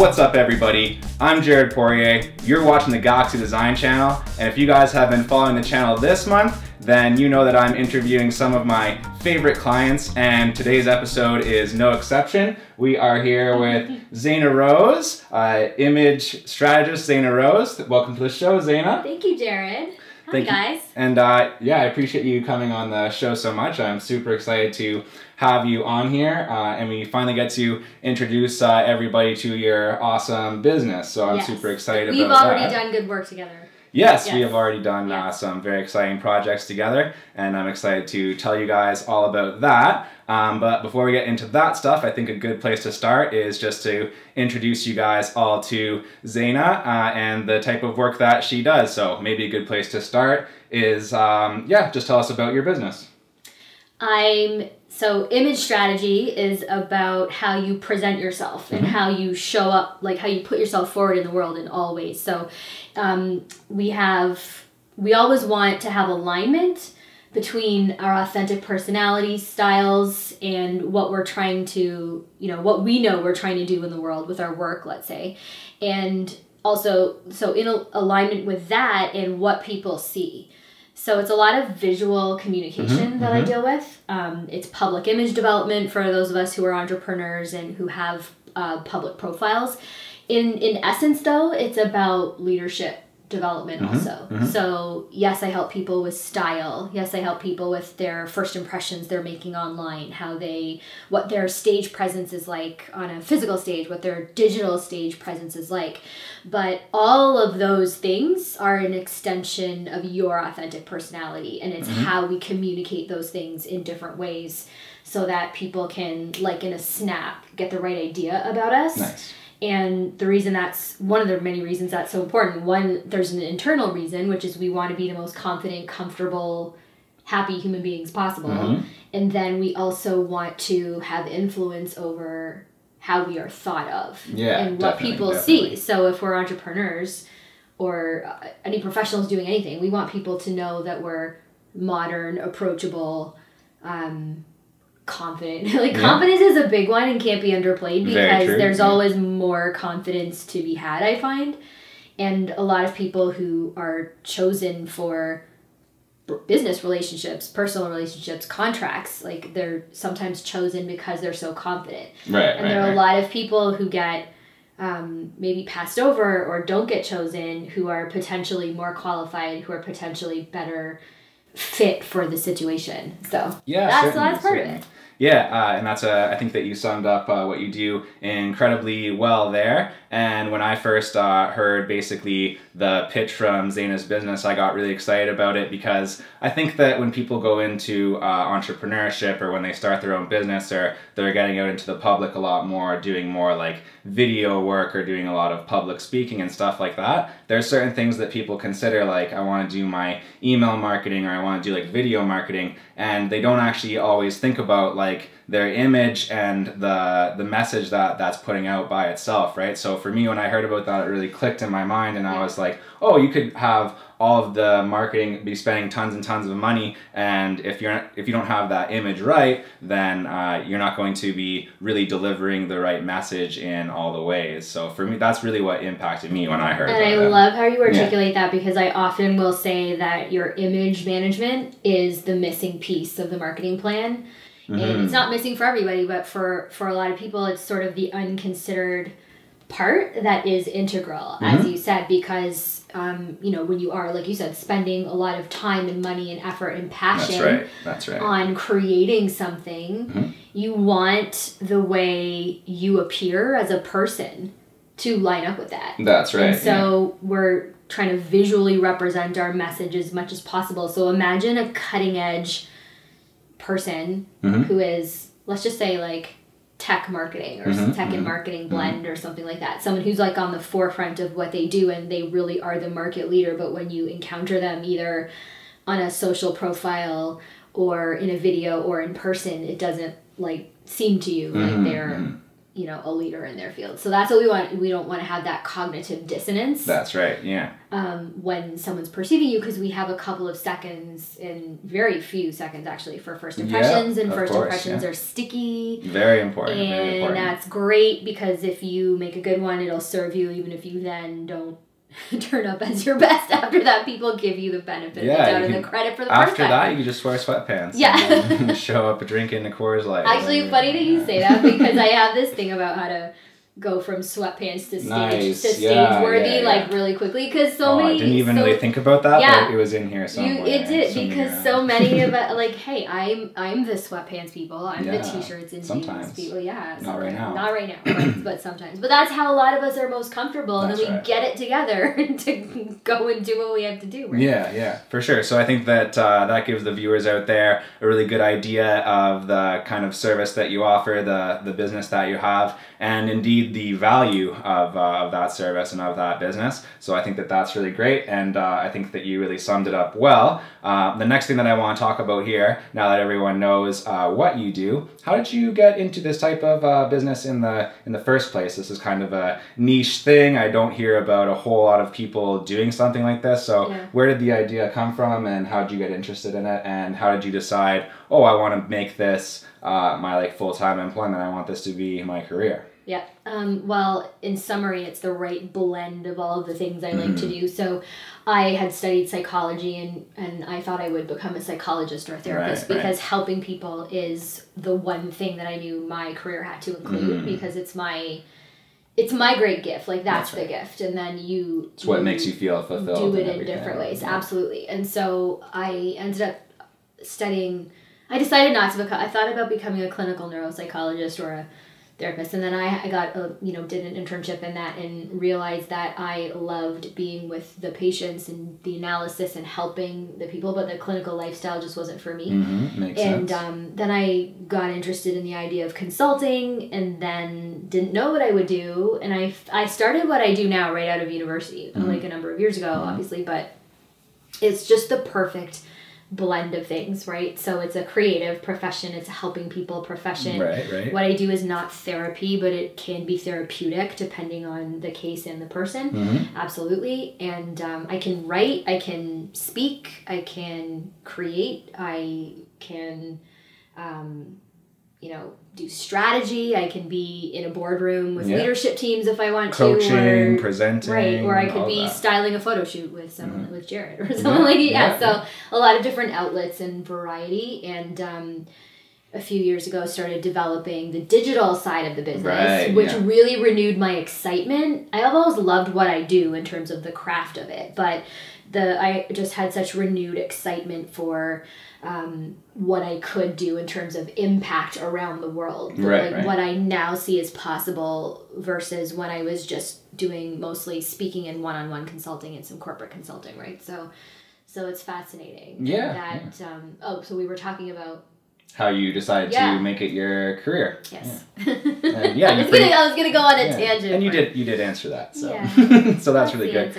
What's up everybody? I'm Jared Poirier. You're watching the Galaxy Design channel, and if you guys have been following the channel this month, then you know that I'm interviewing some of my favorite clients, and today's episode is no exception. We are here with Zayna Rose, Image Strategist Zayna Rose. Welcome to the show, Zayna. Thank you, Jared. Hi, guys. And yeah, I appreciate you coming on the show so much. I'm super excited to have you on here, and we finally get to introduce everybody to your awesome business. So I'm super excited about that. We've already done good work together. Yes, we have already done some very exciting projects together, and I'm excited to tell you guys all about that. But before we get into that stuff, I think a good place to start is just to introduce you guys all to Zayna and the type of work that she does. So maybe a good place to start is, just tell us about your business. So image strategy is about how you present yourself and how you show up, like how you put yourself forward in the world in all ways. So we always want to have alignment between our authentic personality styles and what we're trying to, what we know we're trying to do in the world with our work, let's say. And also, so in alignment with that and what people see. So it's a lot of visual communication that I deal with. It's public image development for those of us who are entrepreneurs and who have public profiles. In essence, though, it's about leadership development also. So yes, I help people with style. Yes, I help people with their first impressions they're making online, what their stage presence is like on a physical stage, what their digital stage presence is like. But all of those things are an extension of your authentic personality, and it's how we communicate those things in different ways so that people can, like in a snap, get the right idea about us. Nice. And the reason that's one of the many reasons that's so important. One, there's an internal reason, which is we want to be the most confident, comfortable, happy human beings possible. And then we also want to have influence over how we are thought of and what people see. So if we're entrepreneurs or any professionals doing anything, we want people to know that we're modern, approachable, confident. Confidence is a big one and can't be underplayed because there's always more confidence to be had, I find. And a lot of people who are chosen for business relationships, personal relationships, contracts, like they're sometimes chosen because they're so confident. And there are a lot of people who get maybe passed over or don't get chosen who are potentially more qualified, who are potentially better fit for the situation. So that's part of it. Yeah, and that's I think that you summed up what you do incredibly well there. And when I first heard basically the pitch from Zayna's business, I got really excited about it because I think that when people go into entrepreneurship or when they start their own business or they're getting out into the public a lot more, doing more like video work or doing a lot of public speaking and stuff like that, there's certain things that people consider, like I want to do my email marketing or I want to do like video marketing, and they don't actually always think about like their image and the message that's putting out by itself, right? So for me, when I heard about that, it really clicked in my mind, and I was like, oh, you could have all of the marketing, be spending tons and tons of money, and if you don't have that image right, then you're not going to be really delivering the right message in all the ways. So for me, that's really what impacted me when I heard about it. And I love how you articulate that, because I often will say that your image management is the missing piece of the marketing plan. And it's not missing for everybody, but for a lot of people, it's sort of the unconsidered part that is integral, as you said, because, when you are, like you said, spending a lot of time and money and effort and passion on creating something, you want the way you appear as a person to line up with that. That's right. And so we're trying to visually represent our message as much as possible. So imagine a cutting edge person who is, let's just say, like tech marketing or tech and marketing blend or something like that. Someone who's like on the forefront of what they do and they really are the market leader, but when you encounter them either on a social profile or in a video or in person, it doesn't like seem to you like they're you know, a leader in their field. So that's what we want. We don't want to have that cognitive dissonance. That's right. Yeah. When someone's perceiving you, because we have a couple of seconds, and very few seconds actually, for first impressions, and first impressions are sticky. Very important. And very important. that's great, because if you make a good one, it'll serve you, even if you then don't turn up as your best. After that, people give you the benefit of the doubt and the credit for the first time. After that, you can just wear sweatpants. Yeah. And show up drinking a Coors Light. Actually, funny that you say that, because I have this thing about how to go from sweatpants to stage worthy like really quickly, because many. I didn't even really think about that, but it was in here somewhere. It did, because so many of it, like, hey, I'm the sweatpants people, I'm the t-shirts and jeans people. Not right now. Not right now, but sometimes. But that's how a lot of us are most comfortable, and then we get it together to go and do what we have to do. Right? Yeah, for sure. So I think that that gives the viewers out there a really good idea of the kind of service that you offer, the business that you have, and indeed the value of that service and of that business. So I think that that's really great, and I think that you really summed it up well. The next thing that I want to talk about here, now that everyone knows what you do, how did you get into this type of business in the first place? This is kind of a niche thing. I don't hear about a whole lot of people doing something like this. So where did the idea come from, and how did you get interested in it, and how did you decide, oh, I want to make this my like full-time employment, I want this to be my career? Yeah. Well, in summary, it's the right blend of all of the things I like to do. So I had studied psychology, and I thought I would become a psychologist or a therapist, because helping people is the one thing that I knew my career had to include, because it's my great gift. Like, that's the gift. And then it's what makes you feel fulfilled. Do it in different ways. Yeah. Absolutely. And so I ended up studying, I decided not to become, I thought about becoming a clinical neuropsychologist or a therapist, and then I got did an internship in that, and realized that I loved being with the patients and the analysis and helping the people, but the clinical lifestyle just wasn't for me. Makes sense. Then I got interested in the idea of consulting, and then didn't know what I would do, and I started what I do now right out of university, like a number of years ago, obviously, but it's just the perfect blend of things, right? So it's a creative profession, it's a helping people profession. Right. What I do is not therapy, but it can be therapeutic depending on the case and the person. Absolutely. And I can write, I can speak, I can create, I can do strategy, I can be in a boardroom with leadership teams if I want coaching, presenting, or I could be styling a photo shoot with someone, with Jared or someone like that. So a lot of different outlets and variety. And a few years ago started developing the digital side of the business, which really renewed my excitement. I have always loved what I do in terms of the craft of it, but I just had such renewed excitement for what I could do in terms of impact around the world. What I now see as possible versus when I was just doing mostly speaking and one-on-one consulting and some corporate consulting, right? So it's fascinating. So we were talking about how you decided to make it your career. Yes. I was gonna go on a tangent. And you did answer that. So so that's really good.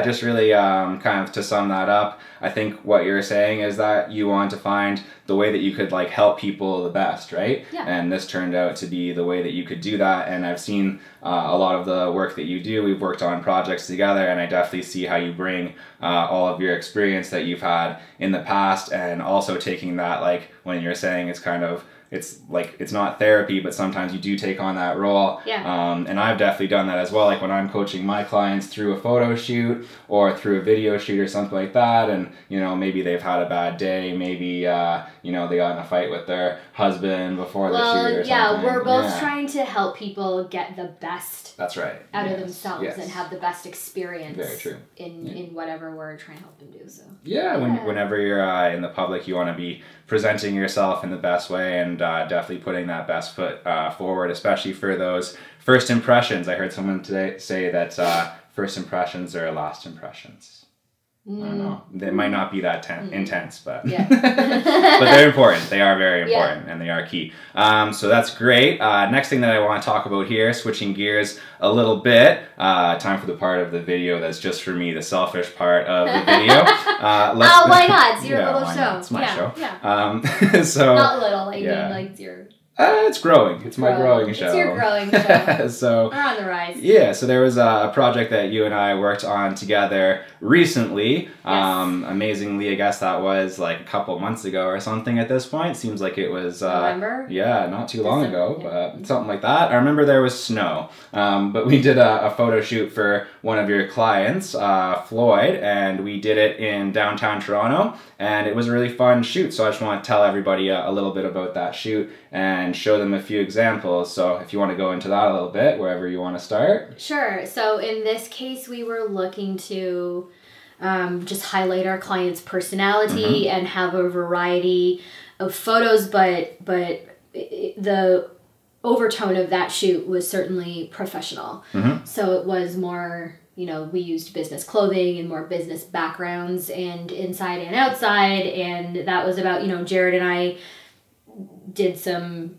Just really kind of to sum that up, I think what you're saying is that you want to find the way that you could like help people the best, right? Yeah. And this turned out to be the way that you could do that. And I've seen a lot of the work that you do. We've worked on projects together, and I definitely see how you bring all of your experience that you've had in the past, and also taking that, like when you're saying it's not therapy, but sometimes you do take on that role. And I've definitely done that as well. Like when I'm coaching my clients through a photo shoot or through a video shoot or something like that, and maybe they've had a bad day, maybe they got in a fight with their husband before the shoot or something. We're both trying to help people get the best out of themselves and have the best experience. Very true. In whatever we're trying to help them do. So whenever you're in the public, you want to be presenting yourself in the best way, and definitely putting that best foot forward, especially for those first impressions. I heard someone today say that first impressions are last impressions. I don't know. They might not be that intense, but but they're important. They are very important, and they are key. So that's great. Next thing that I want to talk about here, switching gears a little bit, time for the part of the video that's just for me, the selfish part of the video. Why not? It's your little show. Not? It's my show. Yeah. So not little, like like zero. It's growing. It's my growing show. It's your growing show. So we're on the rise. Yeah, so there was a project that you and I worked on together recently. Yes. Amazingly, I guess that was like a couple months ago or something at this point. Seems like it was November? Yeah, not too long ago, but something like that. I remember there was snow. But we did a photo shoot for one of your clients, Floyd, and we did it in downtown Toronto, and it was a really fun shoot. So I just want to tell everybody a little bit about that shoot and show them a few examples. So if you want to go into that a little bit, wherever you want to start. Sure. So in this case, we were looking to just highlight our client's personality and have a variety of photos, but the overtone of that shoot was certainly professional. So it was more, you know, we used business clothing and more business backgrounds and inside and outside, and that was about, you know, Jared and I did some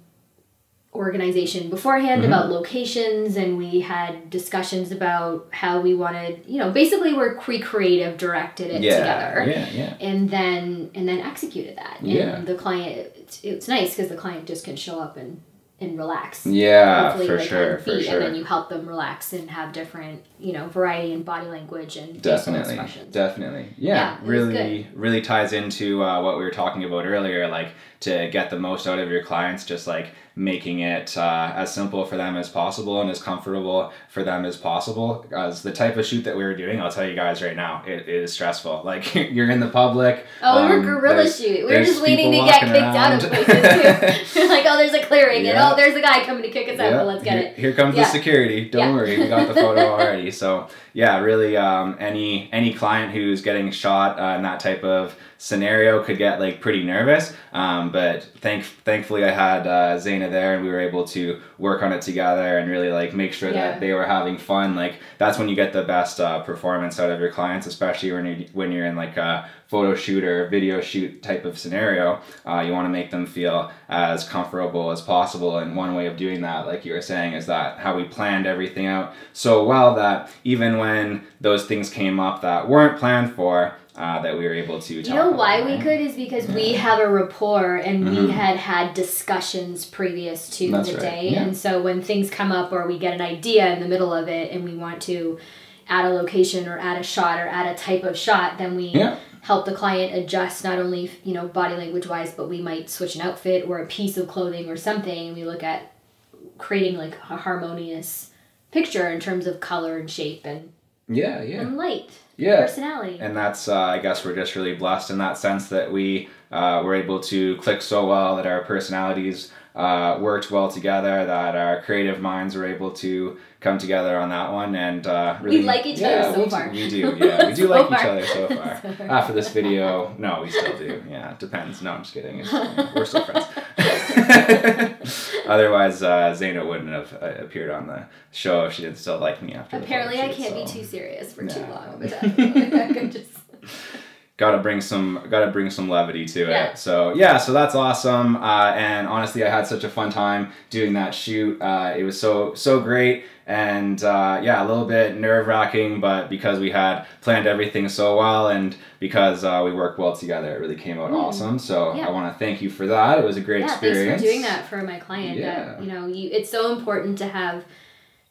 organization beforehand about locations, and we had discussions about how we wanted, you know, basically we're creative directed it together, and then executed that. And the client, it's nice because the client just can show up and relax. Hopefully for sure. And then you help them relax and have different, you know, variety in body language and facial expressions. Really ties into what we were talking about earlier, like to get the most out of your clients, just like making it as simple for them as possible and as comfortable for them as possible. Because the type of shoot that we were doing, I'll tell you guys right now, it is stressful. Like, you're in the public. Oh, we were guerrilla shoot. We were just waiting to get kicked out of places too. We're like, oh, there's a clearing, and oh, there's a guy coming to kick us out. Well, let's get it. Here comes the security. Don't worry, we got the photo already. So yeah, really, any client who's getting shot in that type of scenario could get like pretty nervous, but thankfully I had Zayna there, and we were able to work on it together and really like make sure that they were having fun. Like, that's when you get the best performance out of your clients, especially when you're in like a photo shoot or video shoot type of scenario. You want to make them feel as comfortable as possible, and one way of doing that, like you were saying, is that how we planned everything out so well that even when those things came up that weren't planned for, that we were able to talk. You know why we could is because we have a rapport, and we had discussions previous to the day. And so when things come up or we get an idea in the middle of it and we want to add a location or add a shot or add a type of shot, then we help the client adjust, not only, you know, body language wise, but we might switch an outfit or a piece of clothing or something, and we look at creating like a harmonious picture in terms of color and shape and and light. Personality. And that's, I guess we're just really blessed in that sense that we were able to click so well, that our personalities worked well together, that our creative minds were able to come together on that one, and really... We like each other so far. We do, we do like each other so far. After this video, no, we still do. Yeah, it depends. No, I'm just kidding. We're still friends. Otherwise, Zayna wouldn't have appeared on the show if she didn't still like me after. Apparently, I can't be too serious for too long. But I could just. Gotta bring some levity to it. So so that's awesome. And honestly, I had such a fun time doing that shoot. It was so great. And a little bit nerve-wracking, but because we had planned everything so well, and because we worked well together, it really came out awesome. So I want to thank you for that. It was a great experience. Thanks for doing that for my client. That, you know, it's so important to have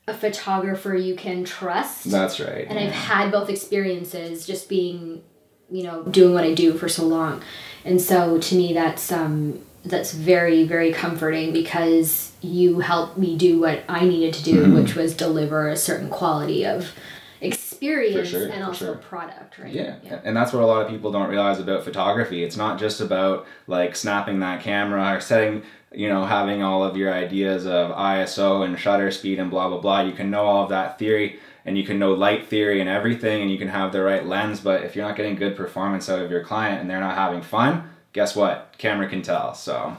a photographer you can trust. That's right. And I've had both experiences, just being, you know, doing what I do for so long, and so to me that's very, very comforting, because you helped me do what I needed to do, which was deliver a certain quality of experience and also product, right? Yeah, and that's what a lot of people don't realize about photography. It's not just about like snapping that camera or setting, you know, having all of your ideas of ISO and shutter speed and blah, blah, blah. You can know all of that theory, and you can know light theory and everything, and you can have the right lens, but if you're not getting good performance out of your client and they're not having fun, guess what? Camera can tell. So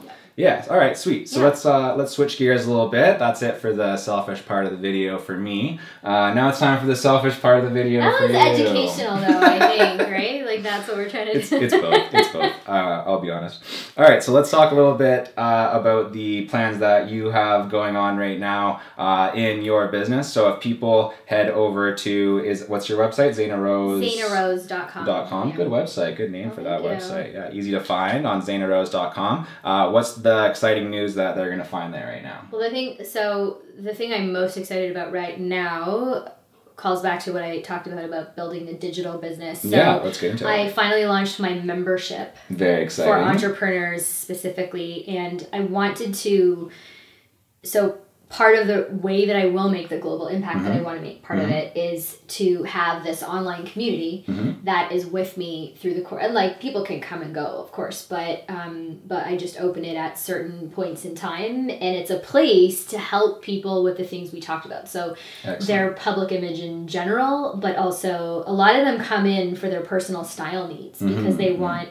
all right, sweet. So let's switch gears a little bit. That's it for the selfish part of the video for me. Now it's time for the selfish part of the video for you. That was educational though, I think, right? like that's what we're trying to do. It's both. It's both. I'll be honest. All right, so let's talk a little bit about the plans that you have going on right now in your business. So if people head over to, what's your website? Zayna Rose. ZaynaRose.com. Good website. Good name for that website. Yeah, easy to find on ZaynaRose.com. What's the exciting news that they're going to find there right now? Well, the thing I'm most excited about right now calls back to what I talked about building the digital business. So yeah, let's get into it. I finally launched my membership. Very exciting. For entrepreneurs specifically, and I wanted to, so part of the way that I will make the global impact that I want to make, part of it is to have this online community that is with me through the course. And like people can come and go, of course, but I just open it at certain points in time, and it's a place to help people with the things we talked about. So their public image in general, but also a lot of them come in for their personal style needs because they want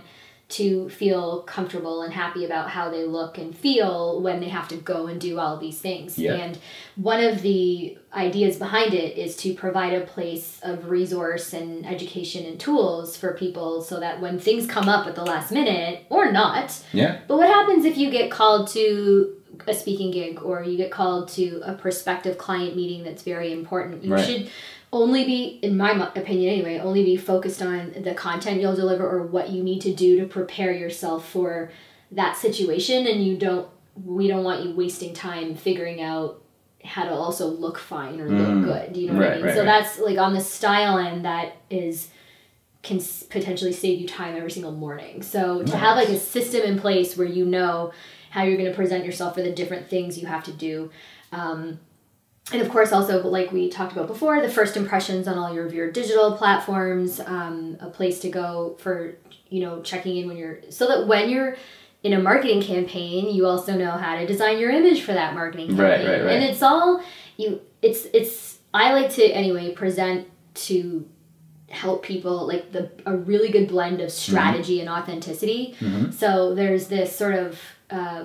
to feel comfortable and happy about how they look and feel when they have to go and do all these things. Yeah. And one of the ideas behind it is to provide a place of resource and education and tools for people so that when things come up at the last minute, or not, but what happens if you get called to a speaking gig or you get called to a prospective client meeting that's very important? You should only be, in my opinion anyway, only be focused on the content you'll deliver or what you need to do to prepare yourself for that situation. And we don't want you wasting time figuring out how to also look fine or look good. You know what I mean? So that's like on the style end, that can potentially save you time every single morning. So to have like a system in place where you know how you're going to present yourself for the different things you have to do. And of course, also, like we talked about before, the first impressions on all your digital platforms, a place to go for, checking in so that when you're in a marketing campaign, you also know how to design your image for that marketing campaign. Right. And it's all, I like to anyway present to help people like a really good blend of strategy and authenticity. So there's this sort of,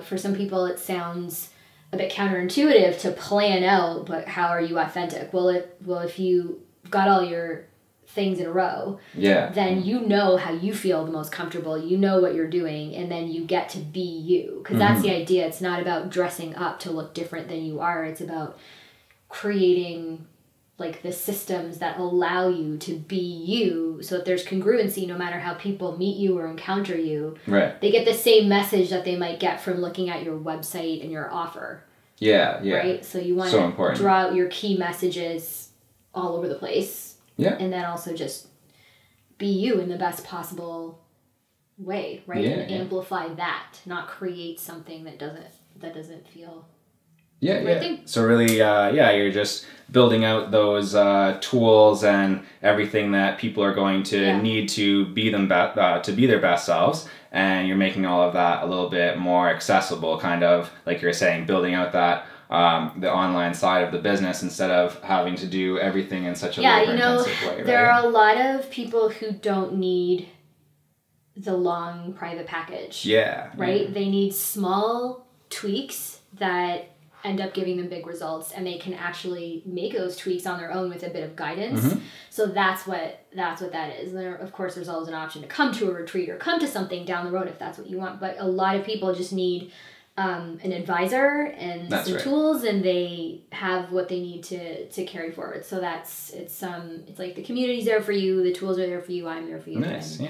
for some people it sounds a bit counterintuitive to plan out, but how are you authentic? Well, if you got all your things in a row, then you know how you feel the most comfortable, you know what you're doing, and then you get to be you. Because that's the idea. It's not about dressing up to look different than you are. It's about creating like the systems that allow you to be you so that there's congruency no matter how people meet you or encounter you. Right. They get the same message that they might get from looking at your website and your offer. Yeah. Right? So you want to draw out your key messages all over the place. Yeah. And then also just be you in the best possible way, right? And amplify that, not create something that doesn't feel So really, you're just building out those tools and everything that people are going to need to be to be their best selves, and you're making all of that a little bit more accessible, kind of like you're saying, building out that the online side of the business instead of having to do everything in such a labor-intensive way. There are a lot of people who don't need the long private package. Right? They need small tweaks that end up giving them big results, and they can actually make those tweaks on their own with a bit of guidance. So that's what that is. And of course, there's always an option to come to a retreat or come to something down the road if that's what you want. But a lot of people just need an advisor and some tools, and they have what they need to carry forward. So it's like the community's there for you, the tools are there for you, I'm there for you. Nice,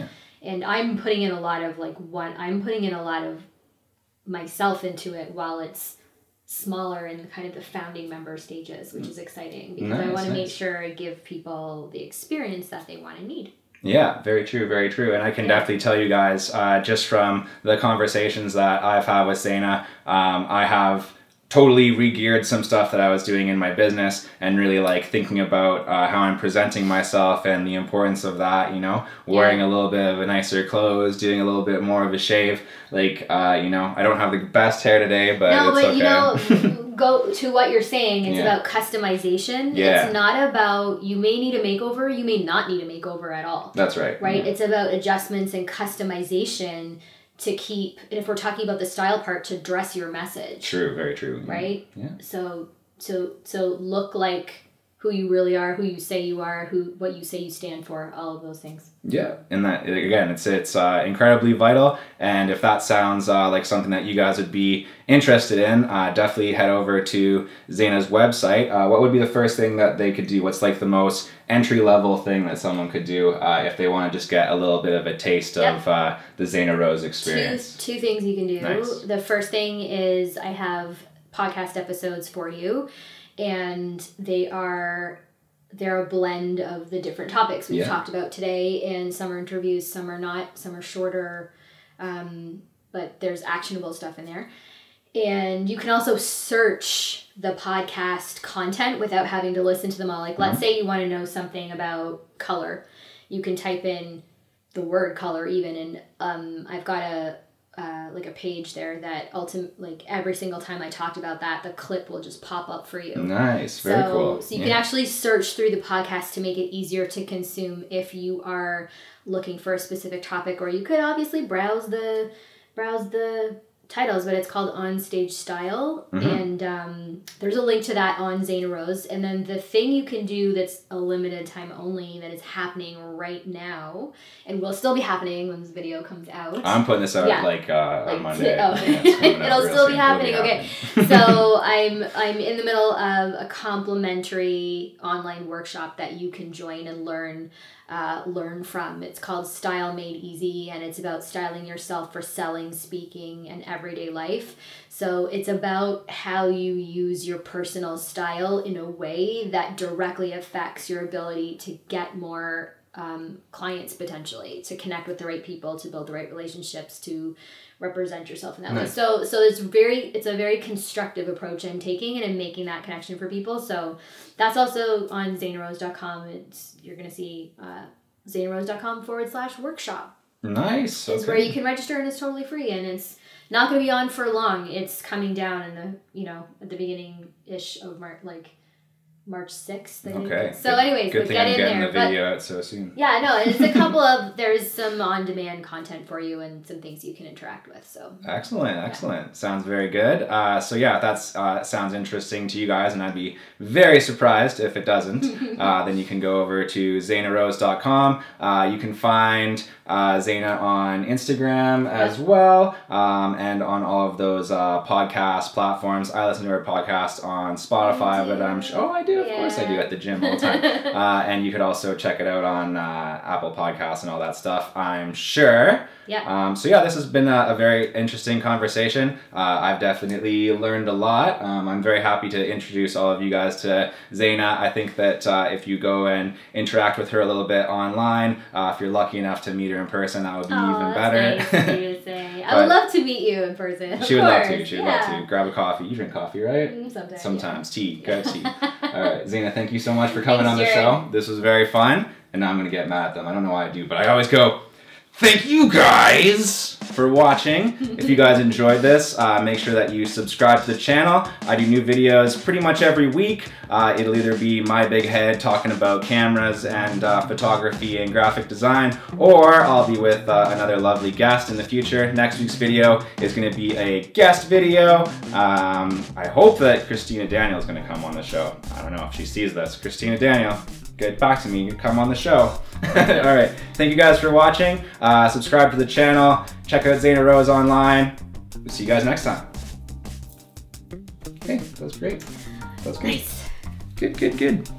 and I'm putting in a lot of myself into it while it's smaller in kind of the founding member stages, which is exciting because I want to make sure I give people the experience that they want and need. Yeah, very true, very true. And I can definitely tell you guys, just from the conversations that I've had with Zayna, I have totally re-geared some stuff that I was doing in my business and really like thinking about how I'm presenting myself and the importance of that, wearing a little bit of a nicer clothes, doing a little bit more of a shave. Like, I don't have the best hair today, but it's okay. Go to what you're saying. It's about customization. It's not about, you may need a makeover, you may not need a makeover at all. That's right. Right? It's about adjustments and customization to keep, and if we're talking about the style part, to dress your message. True, very true. Right? Yeah. So look like who you really are, who you say you are, what you say you stand for, all of those things. Yeah, and that, again, it's incredibly vital. And if that sounds like something that you guys would be interested in, definitely head over to Zayna's website. What would be the first thing that they could do? What's like the most entry-level thing that someone could do if they want to just get a little bit of a taste of the Zayna Rose experience? Two things you can do. Nice. The first thing is I have podcast episodes for you, and they're a blend of the different topics we've talked about today, and some are interviews, some are not, some are shorter, but there's actionable stuff in there. And you can also search the podcast content without having to listen to them all. Like, let's say you want to know something about color. You can type in the word color even, and I've got a page there that every single time I talked about that, the clip will just pop up for you. Nice, very cool. So you can actually search through the podcast to make it easier to consume if you are looking for a specific topic, or you could obviously browse the titles, but it's called On Stage Style, and there's a link to that on Zayna Rose. And then the thing you can do that's a limited time only, that is happening right now, and will still be happening when this video comes out. I'm putting this out on Monday. It'll still be happening. Okay, so I'm in the middle of a complimentary online workshop that you can join and learn from. It's called Style Made Easy, and it's about styling yourself for selling, speaking, and everyday life. So it's about how you use your personal style in a way that directly affects your ability to get more clients, potentially, to connect with the right people, to build the right relationships, to represent yourself in that way. So it's a very constructive approach I'm taking, and I'm making that connection for people. So that's also on ZaynaRose.com. You're going to see ZaynaRose.com/workshop. Nice. Is where you can register, and it's totally free, and it's not going to be on for long. It's coming down in at the beginning-ish of March 6th. I think. Okay. So anyways, good thing get I'm in getting there. the video out so soon. Yeah, no, it's there's some on-demand content for you and some things you can interact with. So Excellent. Sounds very good. So yeah, if that sounds interesting to you guys, and I'd be very surprised if it doesn't, then you can go over to ZaynaRose.com. You can find Zayna on Instagram as well, and on all of those podcast platforms. I listen to her podcast on Spotify, but I'm sure... Oh, I do. Of course I do, at the gym all the time. And you could also check it out on Apple Podcasts and all that stuff, I'm sure. Yeah. So yeah, this has been a very interesting conversation. I've definitely learned a lot. I'm very happy to introduce all of you guys to Zayna. I think that if you go and interact with her a little bit online, if you're lucky enough to meet her in person, that would be even better. Nice of you to say. I would love to meet you in person. She would love to. She would love to. Grab a coffee. You drink coffee, right? Sometimes. Tea. Grab tea. All right, Zayna, thank you so much for coming on the show. This was very fun, and now I'm going to get mad at them. I don't know why I do, but I always go, thank you guys for watching. If you guys enjoyed this, make sure that you subscribe to the channel. I do new videos pretty much every week. It'll either be my big head talking about cameras and photography and graphic design, or I'll be with another lovely guest in the future. Next week's video is going to be a guest video. I hope that Christina Daniel is going to come on the show. I don't know if she sees this. Christina Daniel, get back to me. You come on the show. All right. Thank you guys for watching. Subscribe to the channel. Check out Zayna Rose online. We'll see you guys next time. Okay, that was great. That was good. Nice. Good.